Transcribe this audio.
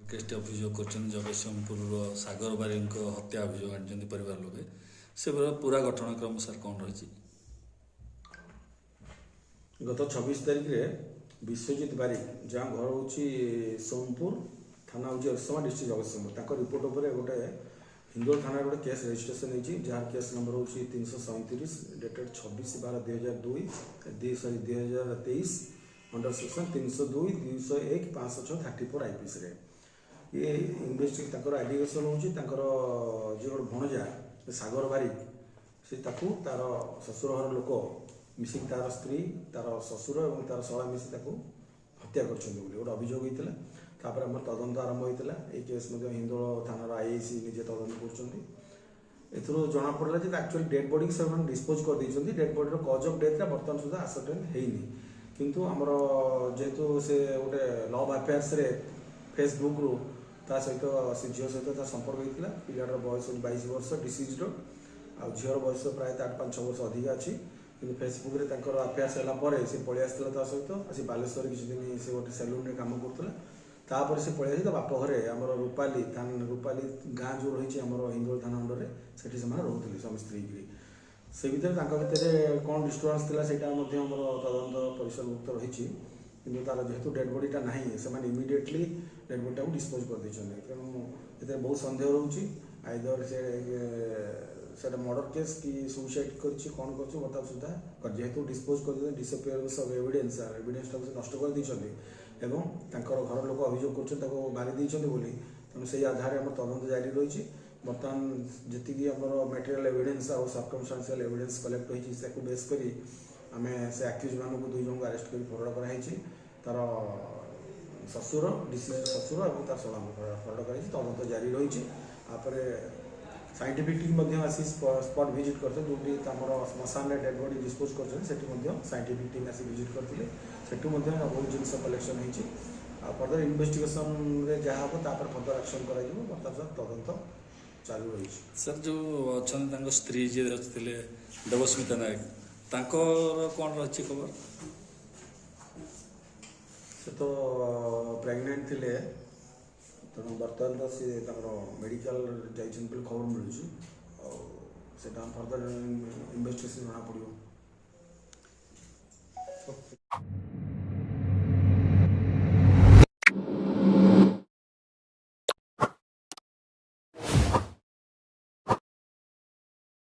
କେସ୍ଟି ଅଭିଯୋଗ କରିଛନ୍ତି ଜଗତସିଂହପୁର ସାଗର ବାରିଙ୍କ ହତ୍ୟା ଅଭିଯୋଗ ଆଣିଛନ୍ତି ପରିବାର ଲୋକେ। ସେ ପୁରା ଘଟଣାକ୍ରମ ସାର୍ କ'ଣ ରହିଛି? ଗତ 26 ତାରିଖରେ ବିଶ୍ୱଜିତ ବାରିକ, ଯାହା ଘର ହେଉଛି ସୋନପୁର, ଥାନା ହେଉଛି ଏରସମା, ଡିଷ୍ଟ୍ରିକ୍ଟ ଜଗତସିଂହପୁର, ତାଙ୍କ ରିପୋର୍ଟ ଉପରେ ଗୋଟେ ହିନ୍ଦୋଳ ଥାନାରେ ଗୋଟେ କେସ୍ ରେଜିଷ୍ଟ୍ରେସନ ହେଇଛି, ଯାହାର କେସ୍ ନମ୍ବର ହେଉଛି 337 ଡେଟେଡ୍ 26/12/2023 अंडर सेक्शन 302, 201, 506, 34 आईपीसी। ये इन्वेस्टिगेट एलिगेशन हो जो गोटे भणजा सागर बारिक से तार ससुर घर लोक मिसिक तार स्त्री तार ससुर और तार शला मिसी हत्या कर गोटे अभियोग होता है। आम तदंत आरंभ होता है। केस हिंदोल थानार आईआईसी निजे तदंत कर जना पड़ा जो एक्चुअली डेड बॉडी से डिस्पोज कर डेड बॉडी कज ऑफ डेथ बर्तमान सुधा आसर्टेन होनी, किंतु आमर जेहेतु से गोटे लव अफेयर्स फेसबुक रु ता सहित से झील सहित संपर्क होता है। पिलार बयस 22 वर्ष डिसीज्ड आ झीर बयस प्राय 8-5 वर्ष अधिक अच्छी, कि फेसबुक रे अफेयर्स है से पलि आसला ता सहित आसी बालेश्वर किसी दिन से गोटे सेलून रे काम करुला। तापर से पलि आसी बाप घरे आम रूपाली रूपाली गाँ जो रही हिंदोल थाना अंडर से रोते स्वामी स्त्री की से भितर कौन डिस्टर्बांस थी से तदंत परिसरभुक्त रही, कि तार जेहेतु डेड बॉडीटा ना से इमिडिएटली डेड बॉडीटा को डिस्पोज कर तेणु ये बहुत सन्देह रोचे आइदर से मर्डर केस कि सुइसाइड कर कौन कर बता सुधा जेहेतु डिस्पोज कर डिसअपियरेंस ऑफ एविडेंस एविडेंसटा नष्ट कर घर लोक अभियोग कर बारी बोली तेणु से आधार आम तदंत जारी रही। बर्तमान जी मटेरियल एविडेंस और सर्कमस्टांशियल एविडेंस कलेक्ट होती बेस करी आम से आक्यूज मान को 2 जन को अरेस्ट कर फरवर्ड कराई तार ससुर डिसीज ससुर और तार शला फरवर्ड कराई तदंत जारी रही। साइंटिफिक टीम आसी स्पॉट विजिट करते जो श्मशान डेड बॉडी डिस्पोज कर साइंटिफिक टीम आसी विजिट करते बहुत जिनस कलेक्शन होती फर्दर इन्वेस्टिगेशन जहाँ हम फर्दर एक्शन कर तदंत चालू रही। सर जो अच्छा स्त्री जी थे देवस्मिता नायक कौन रही खबर? से तो प्रेग्नेंट थे तेणु बर्तमान तो सी मेडिकल जाइए खबर मिलूँ फर्दर इन्वेस्टिगेशन जना पड़ो।